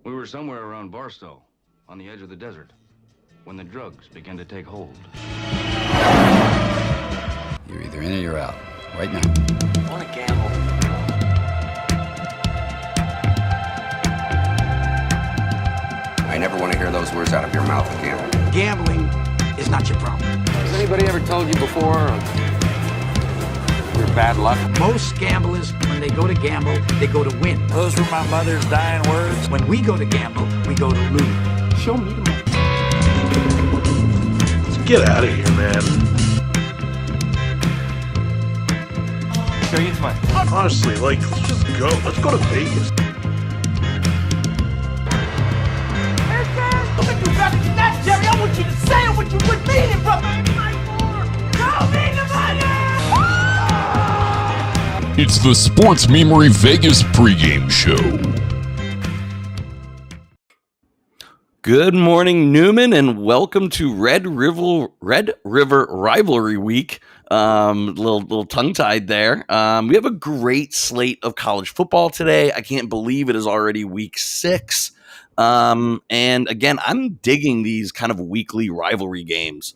We were somewhere around Barstow, on the edge of the desert, when the drugs began to take hold. You're either in or you're out. Right now. I want to gamble. I never want to hear those words out of your mouth again. Gambling is not your problem. Has anybody ever told you before you're bad luck? Most gamblers, when they go to gamble, they go to win. Those were my mother's dying words. When we go to gamble, we go to lose. Show me the money. Let's get out of here, man. Show you money. Honestly, let's just go. Let's go to Vegas. Look at you back in that, Jerry. I want you to say what you would mean it, brother. Show me the money! It's the Sports Memery Vegas pregame show. Good morning, Newman, and welcome to Red River Rivalry Week. Little tongue-tied there. We have a great slate of college football today. I can't believe it is already week 6. And again, I'm digging these kind of weekly rivalry games.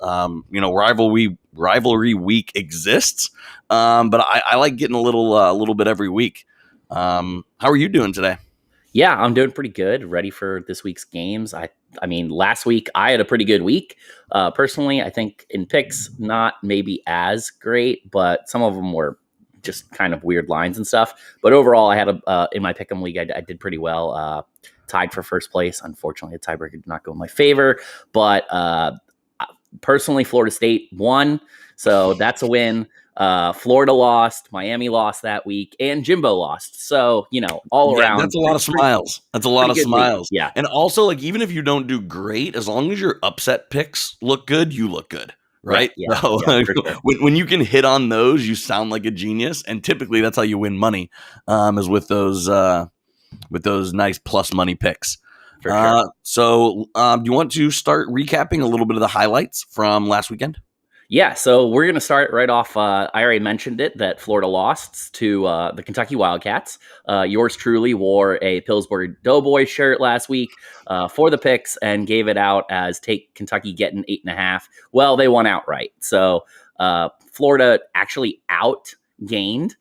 Rivalry week exists, but I like getting a little bit every week. How are you doing today? Yeah, I'm doing pretty good. Ready for this week's games. I mean, last week I had a pretty good week. Personally, I think in picks, not maybe as great, but some of them were just kind of weird lines and stuff. But overall, I had in my pick'em league, I did pretty well. Tied for first place. Unfortunately, a tiebreaker did not go in my favor. But personally, Florida State won, so that's a win. Florida lost, Miami lost that week, and Jimbo lost. So, all around. That's a lot of smiles. That's a lot of smiles. Week. Yeah. And also, even if you don't do great, as long as your upset picks look good, you look good. Right? Yeah, so, for sure. when you can hit on those, you sound like a genius. And typically that's how you win money, is with those nice plus money picks. For sure. So do you want to start recapping a little bit of the highlights from last weekend? Yeah, so we're going to start right off. I already mentioned it, that Florida lost to the Kentucky Wildcats. Yours truly wore a Pillsbury Doughboy shirt last week for the picks and gave it out as take Kentucky getting 8.5. Well, they won outright. So Florida actually outgained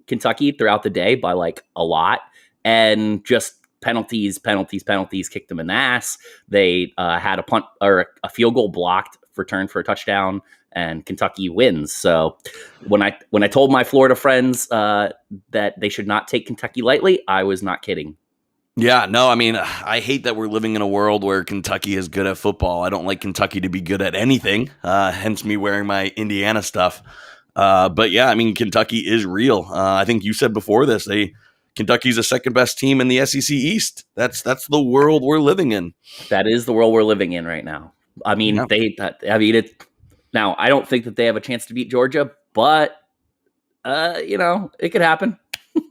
Kentucky throughout the day by a lot, and just penalties kicked them in the ass. They had a punt or a field goal blocked, return for a touchdown, and Kentucky wins. So when I told my Florida friends that they should not take Kentucky lightly, I was not kidding. Yeah, no, I hate that we're living in a world where Kentucky is good at football. I don't like Kentucky to be good at anything, hence me wearing my Indiana stuff. But yeah, Kentucky is real. I think you said before this, Kentucky's the second best team in the SEC East. That's the world we're living in. That is the world we're living in right now. Now I don't think that they have a chance to beat Georgia, but it could happen.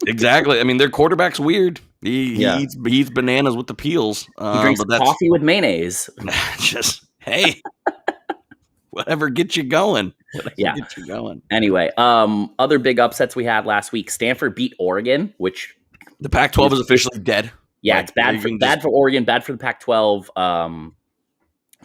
Exactly. Their quarterback's weird. He eats bananas with the peels. He drinks coffee with mayonnaise. Just hey, whatever gets you going. Get you going. Anyway, other big upsets we had last week. Stanford beat Oregon, which the Pac-12 is officially dead. Yeah, it's bad for Oregon, bad for the Pac-12.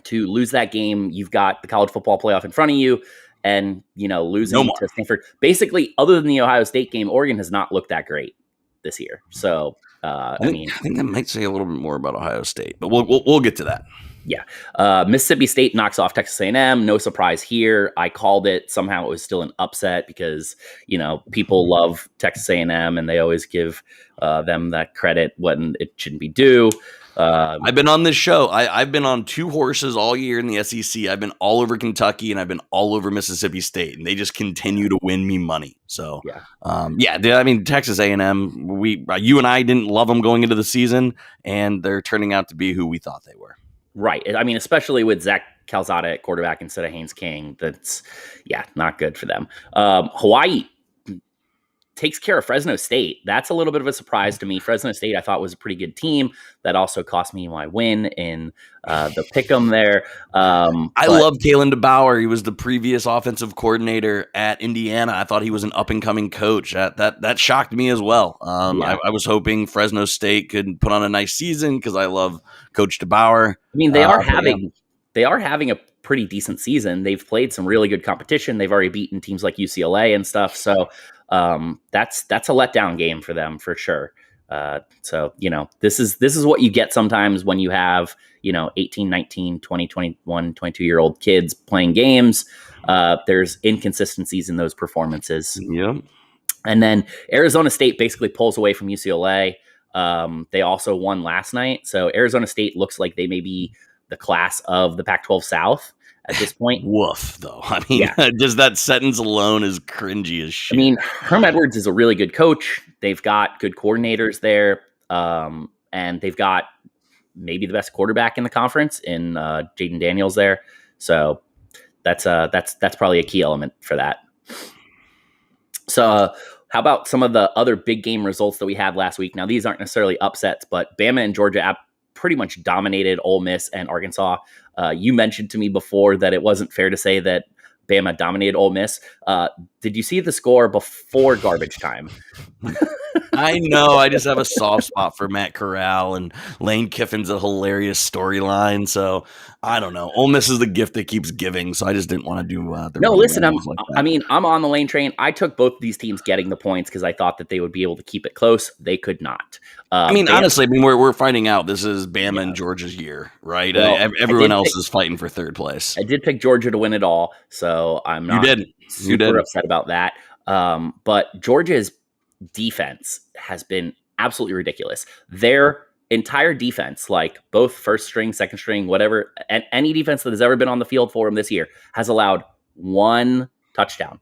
To lose that game, you've got the college football playoff in front of you, and losing to Stanford. Basically, other than the Ohio State game, Oregon has not looked that great this year. So, I think that might say a little bit more about Ohio State, but we'll get to that. Yeah, Mississippi State knocks off Texas A&M. No surprise here. I called it. Somehow it was still an upset because people love Texas A&M and they always give them that credit when it shouldn't be due. I've been on this show. I've been on 2 horses all year in the SEC. I've been all over Kentucky and I've been all over Mississippi State, and they just continue to win me money. So, Texas A&M, you and I didn't love them going into the season, and they're turning out to be who we thought they were. Right. Especially with Zach Calzada at quarterback instead of Haynes King. That's, not good for them. Hawaii takes care of Fresno State. That's a little bit of a surprise to me. Fresno State, I thought, was a pretty good team. That also cost me my win in the pick'em there. I love Kalen DeBauer. He was the previous offensive coordinator at Indiana. I thought he was an up-and-coming coach. That shocked me as well. I was hoping Fresno State could put on a nice season because I love Coach DeBauer. I mean, they are having a pretty decent season. They've played some really good competition. They've already beaten teams like UCLA and stuff. So that's a letdown game for them for sure. So, this is what you get sometimes when you have, 18, 19, 20, 21, 22-year-old kids playing games. There's inconsistencies in those performances. Yeah. And then Arizona State basically pulls away from UCLA. They also won last night. So Arizona State looks like they may be the class of the Pac-12 South at this point. Woof, though. I mean, just that sentence alone is cringy as shit. I mean, Herm Edwards is a really good coach. They've got good coordinators there, and they've got maybe the best quarterback in the conference in Jaden Daniels there. So that's probably a key element for that. So how about some of the other big game results that we had last week? Now, these aren't necessarily upsets, but Bama and Georgia pretty much dominated Ole Miss and Arkansas. You mentioned to me before that it wasn't fair to say that Bama dominated Ole Miss. Did you see the score before garbage time? I know. I just have a soft spot for Matt Corral, and Lane Kiffin's a hilarious storyline. So I don't know. Ole Miss is the gift that keeps giving. So I just didn't want to do No, listen, I'm on the Lane train. I took both of these teams getting the points because I thought that they would be able to keep it close. They could not. Honestly, we're finding out this is Bama and Georgia's year, right? Well, everyone else is fighting for third place. I did pick Georgia to win it all, so I'm not super upset about that. But Georgia's defense has been absolutely ridiculous. Their entire defense, like both first string, second string, whatever, and any defense that has ever been on the field for them this year, has allowed one touchdown.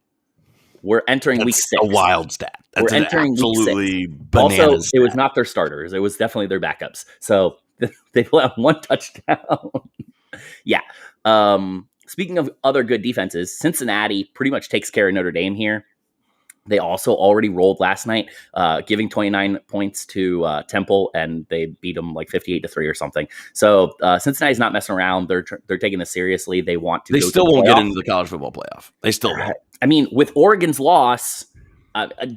We're entering week 6. A wild stat. That's entering absolutely bananas. Also, it was not their starters. It was definitely their backups. So they've allowed one touchdown. Yeah. Speaking of other good defenses, Cincinnati pretty much takes care of Notre Dame here. They also already rolled last night, giving 29 points to Temple, and they beat them like 58-3 or something. So Cincinnati's not messing around. They're taking this seriously. They want to. They still won't get into the college football playoff. They still won't. I mean, with Oregon's loss,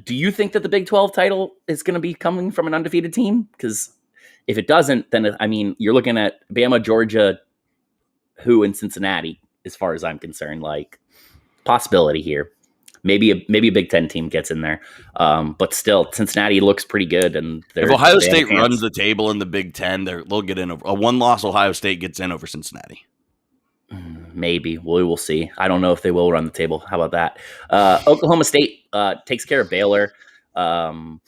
do you think that the Big 12 title is going to be coming from an undefeated team? Because if it doesn't, then you're looking at Bama, Georgia, who in Cincinnati, as far as I'm concerned, like possibility here. Maybe a Big Ten team gets in there, but still, Cincinnati looks pretty good. And if Ohio State runs the table in the Big Ten, they'll get in. A one-loss Ohio State gets in over Cincinnati. Maybe we will see. I don't know if they will run the table. How about that? Oklahoma State takes care of Baylor. I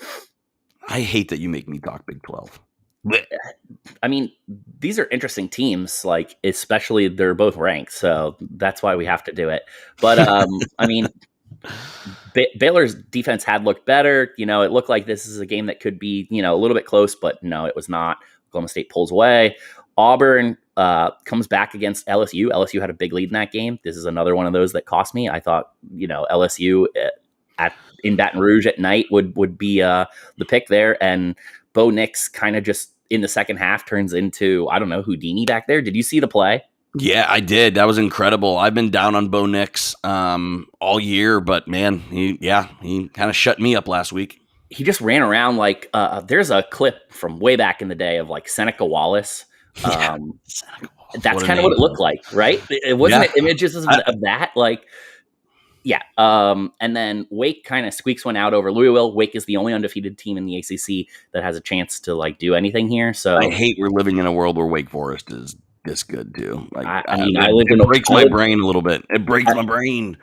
hate that you make me talk Big 12. I mean, these are interesting teams, like especially they're both ranked, so that's why we have to do it. But I mean. Baylor's defense had looked better. It looked like this is a game that could be, a little bit close, but no, it was not. Oklahoma State pulls away. Auburn comes back against LSU. LSU had a big lead in that game. This is another one of those that cost me. I thought, LSU in Baton Rouge at night would be the pick there. And Bo Nix kind of just in the second half turns into, I don't know, Houdini back there. Did you see the play? Yeah, I did. That was incredible. I've been down on Bo Nix all year, but man, he kind of shut me up last week. He just ran around like there's a clip from way back in the day of like Seneca Wallace. Seneca Wallace. That's kind of what it looked like, right? It wasn't images of that, like. Yeah. And then Wake kind of squeaks one out over Louisville. Wake is the only undefeated team in the ACC that has a chance to like do anything here. So I hate we're living in a world where Wake Forest is this good too. Like it breaks my brain a little bit. It breaks my brain.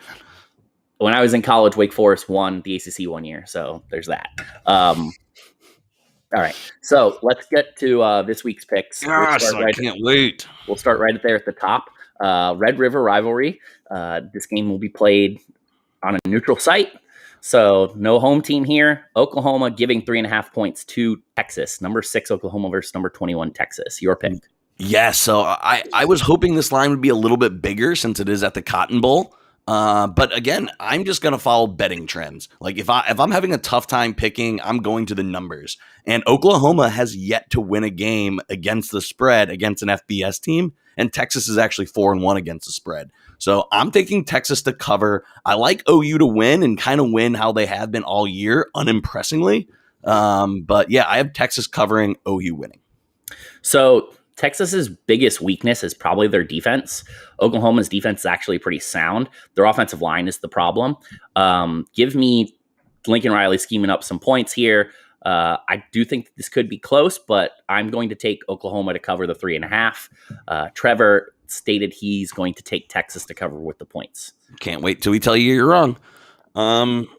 When I was in college, Wake Forest won the ACC one year. So there's that. All right. So let's get to this week's picks. Gosh, I can't wait. We'll start right there at the top. Red River rivalry. This game will be played on a neutral site. So no home team here. Oklahoma giving 3.5 points to Texas. Number 6 Oklahoma versus number 21 Texas. Your pick. Yeah, so I was hoping this line would be a little bit bigger since it is at the Cotton Bowl. But again, I'm just gonna follow betting trends. Like if I'm having a tough time picking, I'm going to the numbers. And Oklahoma has yet to win a game against the spread against an FBS team, and Texas is actually 4-1 against the spread. So I'm taking Texas to cover. I like OU to win and kind of win how they have been all year, unimpressingly. But yeah, I have Texas covering, OU winning. So Texas's biggest weakness is probably their defense. Oklahoma's defense is actually pretty sound. Their offensive line is the problem. Give me Lincoln Riley scheming up some points here. I do think this could be close, but I'm going to take Oklahoma to cover the 3.5. Trevor stated he's going to take Texas to cover with the points. Can't wait till we tell you you're wrong.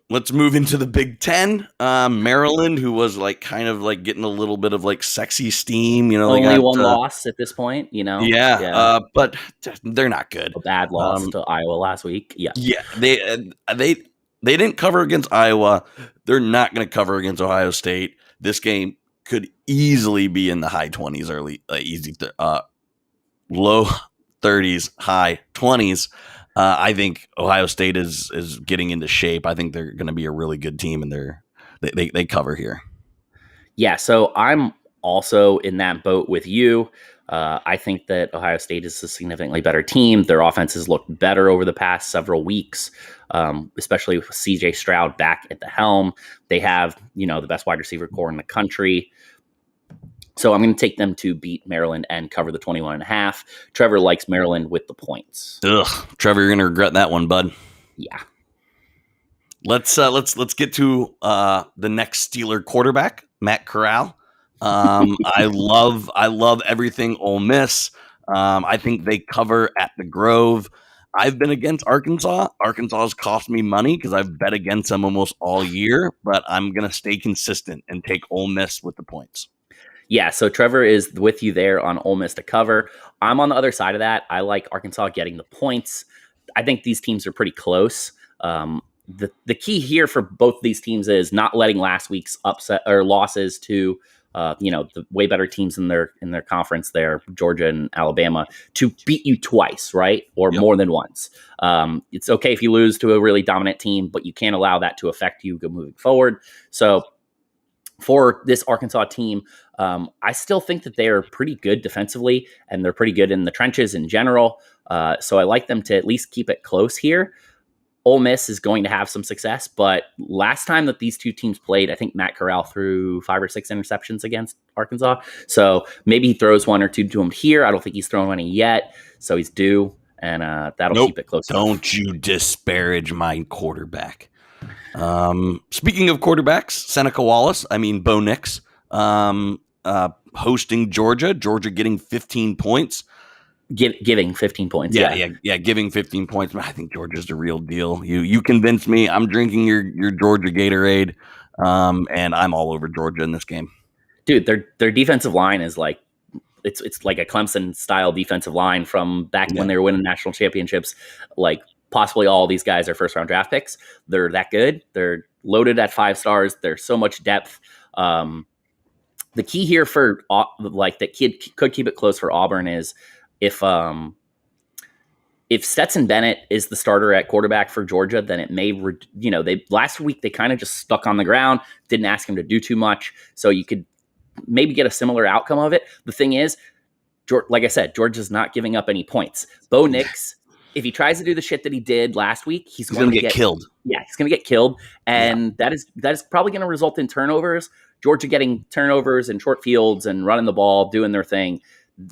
Let's move into the Big Ten. Maryland, who was like kind of like getting a little bit of like sexy steam, only one loss at this point, Yeah. But they're not good. A bad loss to Iowa last week. Yeah. They didn't cover against Iowa. They're not going to cover against Ohio State. This game could easily be in the high 20s, low 30s, high 20s. I think Ohio State is getting into shape. I think they're going to be a really good team, and they cover here. Yeah, so I'm also in that boat with you. I think that Ohio State is a significantly better team. Their offense has looked better over the past several weeks, especially with CJ Stroud back at the helm. They have, the best wide receiver core in the country. So I'm going to take them to beat Maryland and cover the 21.5. Trevor likes Maryland with the points. Ugh, Trevor, you're going to regret that one, bud. Yeah. Let's get to the next Steeler quarterback, Matt Corral. I love everything Ole Miss. I think they cover at the Grove. I've been against Arkansas. Arkansas has cost me money because I've bet against them almost all year, but I'm going to stay consistent and take Ole Miss with the points. Yeah, so Trevor is with you there on Ole Miss to cover. I'm on the other side of that. I like Arkansas getting the points. I think these teams are pretty close. The key here for both these teams is not letting last week's upset or losses to the way better teams in their conference there, Georgia and Alabama, to beat you twice, right? Or more than once. It's okay if you lose to a really dominant team, but you can't allow that to affect you moving forward. So for this Arkansas team, I still think that they are pretty good defensively, and they're pretty good in the trenches in general. So I like them to at least keep it close here. Ole Miss is going to have some success, but last time that these two teams played, I think Matt Corral threw 5 or 6 interceptions against Arkansas. So maybe he throws 1 or 2 to him here. I don't think he's thrown any yet, so he's due, and that'll keep it close. Don't you disparage my quarterback. Speaking of quarterbacks, Seneca Wallace, Bo Nix, hosting Georgia getting 15 points. Giving 15 points. Yeah, giving 15 points. I think Georgia's the real deal. You convinced me. I'm drinking your Georgia Gatorade, and I'm all over Georgia in this game. Dude, their defensive line is like it's like a Clemson style defensive line from back when they were winning national championships. Like possibly all these guys are first round draft picks. They're that good. They're loaded at 5 stars. There's so much depth. The key here for like that kid could keep it close for Auburn is if Stetson Bennett is the starter at quarterback for Georgia, then it may, they last week they kind of just stuck on the ground, didn't ask him to do too much. So you could maybe get a similar outcome of it. The thing is, like I said, Georgia's not giving up any points. Bo Nix, if he tries to do the shit that he did last week, he's going to get killed. Yeah, he's going to get killed. And that is probably going to result in turnovers. Georgia getting turnovers and short fields and running the ball, doing their thing.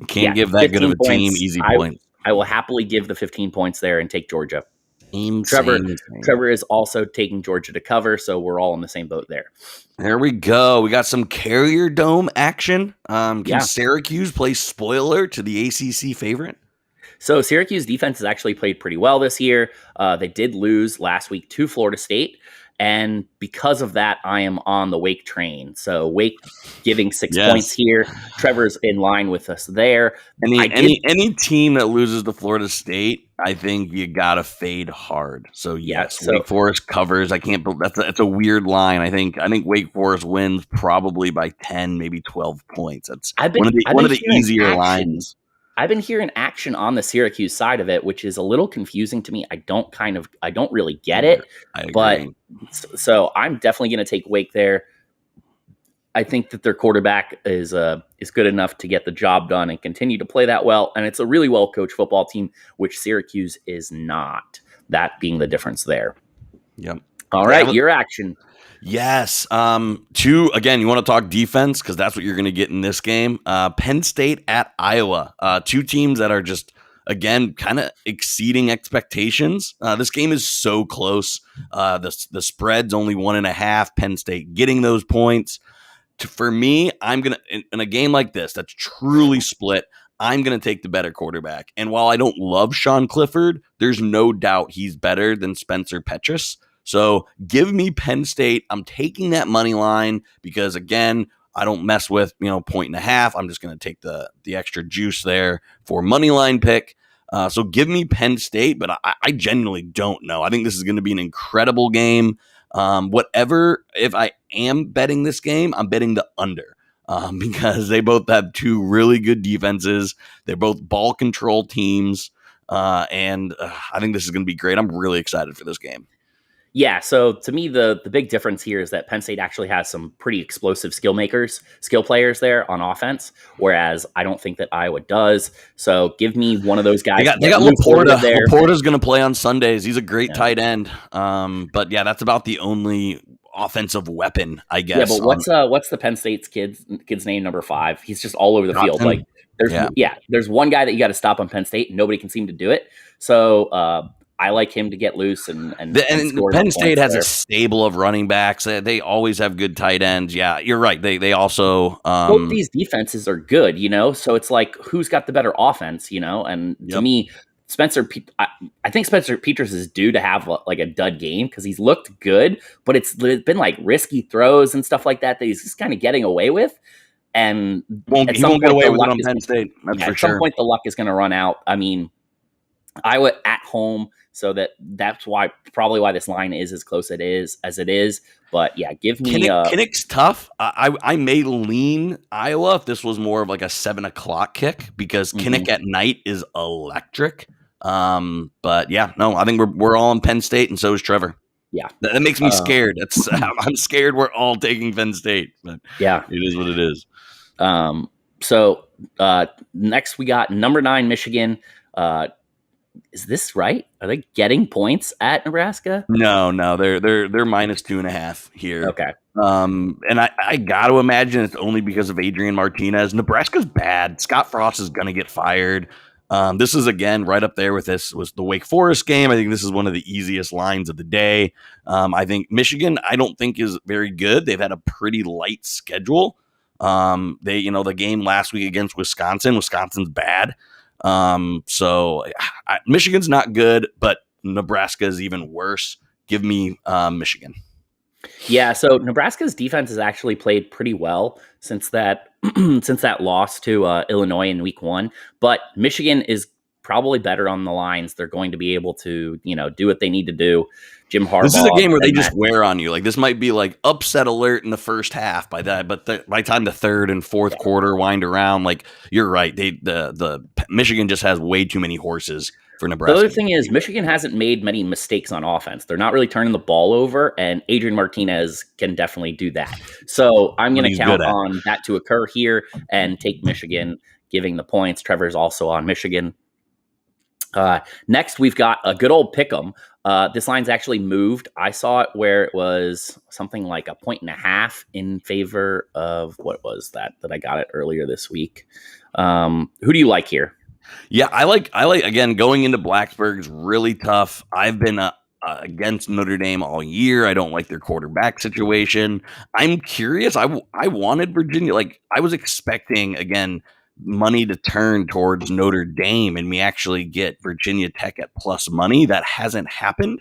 Can't give that good of a team easy points. I will happily give the 15 points there and take Georgia. Trevor is also taking Georgia to cover, so we're all in the same boat there. There we go. We got some Carrier Dome action. Can Syracuse play spoiler to the ACC favorite? So Syracuse defense has actually played pretty well this year. They did lose last week to Florida State. And because of that, I am on the Wake train. So Wake giving 6 points here. Trevor's in line with us there. Any team that loses to Florida State, I think you gotta fade hard. So Wake Forest covers. I can't. That's a weird line. I think Wake Forest wins probably by 10, maybe 12 points. That's one of the easier lines. I've been hearing action on the Syracuse side of it, which is a little confusing to me. I don't really get it. I agree. But so I'm definitely going to take Wake there. I think that their quarterback is good enough to get the job done and continue to play that well. And it's a really well coached football team, which Syracuse is not. That being the difference there. Yep. All right, your action. Yes. Again, you want to talk defense because that's what you're going to get in this game. Penn State at Iowa. Two teams that are just, again, kind of exceeding expectations. This game is so close. The spread's only 1.5. Penn State getting those points. For me, I'm going to, in a game like this that's truly split, I'm going to take the better quarterback. And while I don't love Sean Clifford, there's no doubt he's better than Spencer Petras. So give me Penn State. I'm taking that money line because, again, I don't mess with, 1.5. I'm just going to take the extra juice there for money line pick. So give me Penn State, but I genuinely don't know. I think this is going to be an incredible game. If I am betting this game, I'm betting the under because they both have two really good defenses. They're both ball control teams. And I think this is going to be great. I'm really excited for this game. Yeah, so to me, the big difference here is that Penn State actually has some pretty explosive skill players there on offense, whereas I don't think that Iowa does. So give me one of those guys. They got Laporta there. Laporta's going to play on Sundays. He's a great tight end. But yeah, that's about the only offensive weapon, I guess. Yeah, but what's the Penn State's kid's name, number 5? He's just all over the field. Like there's one guy that you got to stop on Penn State, and nobody can seem to do it. So I like him to get loose and Penn State has a stable of running backs. They always have good tight ends. Yeah, you're right. They also both these defenses are good, so it's like who's got the better offense, and to me, I think Spencer Petras is due to have like a dud game because he's looked good, but it's been like risky throws and stuff like that he's just kind of getting away with. And he won't get away with it on Penn State. That's for sure. At some point, the luck is going to run out. I mean, Iowa at home. So that's probably why this line is as close as it is. But yeah, give me Kinnick's tough. I may lean Iowa if this was more of like a 7:00 kick because Kinnick at night is electric. But yeah, no, I think we're all in Penn State and so is Trevor. Yeah, that makes me scared. I'm scared we're all taking Penn State. But yeah, it is what it is. So next we got number 9 Michigan. Is this right? Are they getting points at Nebraska? No, they're -2.5 here. Okay. And I got to imagine it's only because of Adrian Martinez. Nebraska's bad. Scott Frost is going to get fired. This is again right up there with the Wake Forest game. I think this is one of the easiest lines of the day. I think Michigan, I don't think is very good. They've had a pretty light schedule. The game last week against Wisconsin's bad. So Michigan's not good, but Nebraska is even worse. Give me Michigan. Yeah, so Nebraska's defense has actually played pretty well since that loss to Illinois in week 1. But Michigan is probably better on the lines. They're going to be able to, do what they need to do. Jim Harbaugh. This is a game where they just wear on you. Like this might be like upset alert in the first half by the time the third and fourth quarter wind around, like you're right. The Michigan just has way too many horses for Nebraska. The other thing is Michigan hasn't made many mistakes on offense. They're not really turning the ball over, and Adrian Martinez can definitely do that. So I'm going to count on that to occur here and take Michigan, giving the points. Trevor's also on Michigan. Next, we've got a good old pick'em. This line's actually moved. I saw it where it was something like 1.5 in favor of what was that I got it earlier this week. Who do you like here? Yeah, I like again going into Blacksburg is really tough. I've been against Notre Dame all year. I don't like their quarterback situation. I'm curious. I wanted Virginia. Like I was expecting again money to turn towards Notre Dame, and we actually get Virginia Tech at plus money. That hasn't happened.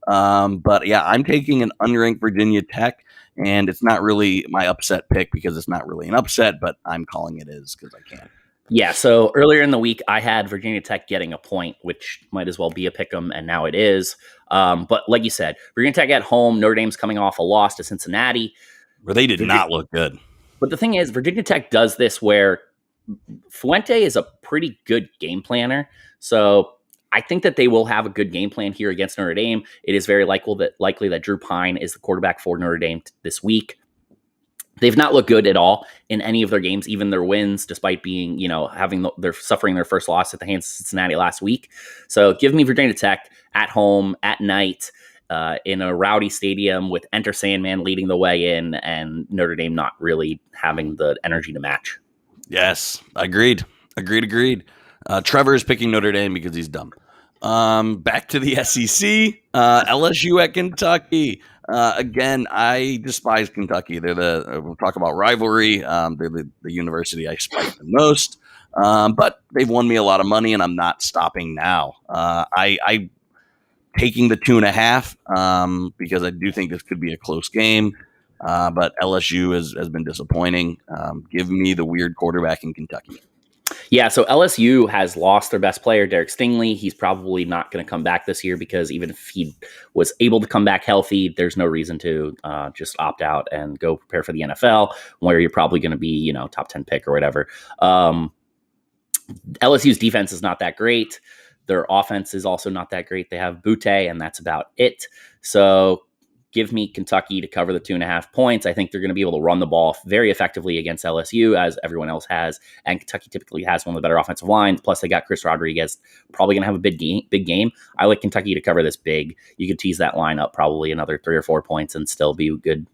But yeah, I'm taking an unranked Virginia Tech, and it's not really my upset pick because it's not really an upset, but I'm calling it is because I can. Yeah, so earlier in the week, I had Virginia Tech getting a point, which might as well be a pick'em, and now it is. But like you said, Virginia Tech at home, Notre Dame's coming off a loss to Cincinnati. Where they did not look good. But the thing is, Virginia Tech does this where Fuente is a pretty good game planner. So I think that they will have a good game plan here against Notre Dame. It is very likely that Drew Pine is the quarterback for Notre Dame this week. They've not looked good at all in any of their games, even their wins, despite being, they're suffering their first loss at the hands of Cincinnati last week. So give me Virginia Tech at home at night in a rowdy stadium with Enter Sandman leading the way in and Notre Dame not really having the energy to match. Yes, agreed. Trevor is picking Notre Dame because he's dumb. Back to the SEC, LSU at Kentucky. Again, I despise Kentucky. We'll talk about rivalry. They're the university I spite the most. But they've won me a lot of money, and I'm not stopping now. I taking the 2.5 because I do think this could be a close game. But LSU has been disappointing. Give me the weird quarterback in Kentucky. Yeah, so LSU has lost their best player, Derek Stingley. He's probably not going to come back this year because even if he was able to come back healthy, there's no reason to just opt out and go prepare for the NFL, where you're probably going to be, top 10 pick or whatever. LSU's defense is not that great. Their offense is also not that great. They have Butte, and that's about it. So give me Kentucky to cover the 2.5 points. I think they're going to be able to run the ball very effectively against LSU, as everyone else has. And Kentucky typically has one of the better offensive lines. Plus, they got Chris Rodriguez, probably going to have a big game. I like Kentucky to cover this big. You could tease that line up probably another 3 or 4 points and still be good.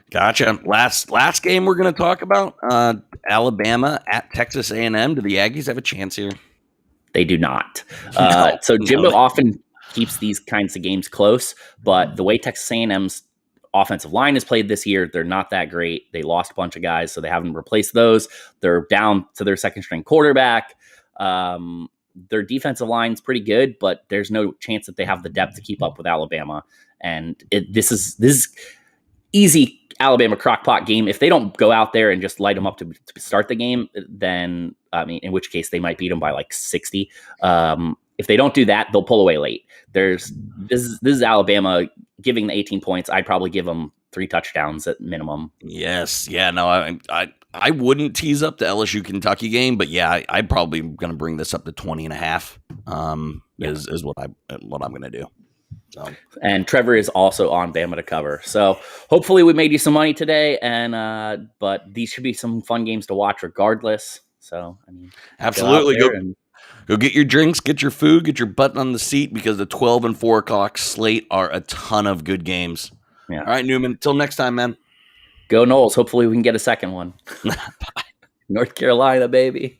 Gotcha. Last game we're going to talk about, Alabama at Texas A&M. Do the Aggies have a chance here? They do not. So Jimbo often keeps these kinds of games close, but the way Texas A&M's offensive line is played this year, they're not that great. They lost a bunch of guys, so they haven't replaced those. They're down to their second-string quarterback. Their defensive line's pretty good, but there's no chance that they have the depth to keep up with Alabama. And this is easy Alabama crockpot game. If they don't go out there and just light them up to start the game, then in which case they might beat them by like 60. If they don't do that, they'll pull away late. This is Alabama giving the 18 points. I'd probably give them 3 touchdowns at minimum. Yes. Yeah, no, I wouldn't tease up the LSU Kentucky game, but yeah, I'm probably going to bring this up to 20.5. Is what I'm going to do. So. And Trevor is also on Bama to cover. So hopefully we made you some money today. And but these should be some fun games to watch regardless. So absolutely go get your drinks, get your food, get your butt on the seat because the 12 and 4 o'clock slate are a ton of good games. Yeah. All right, Newman. Until next time, man. Go Noles. Hopefully we can get a second one. North Carolina, baby.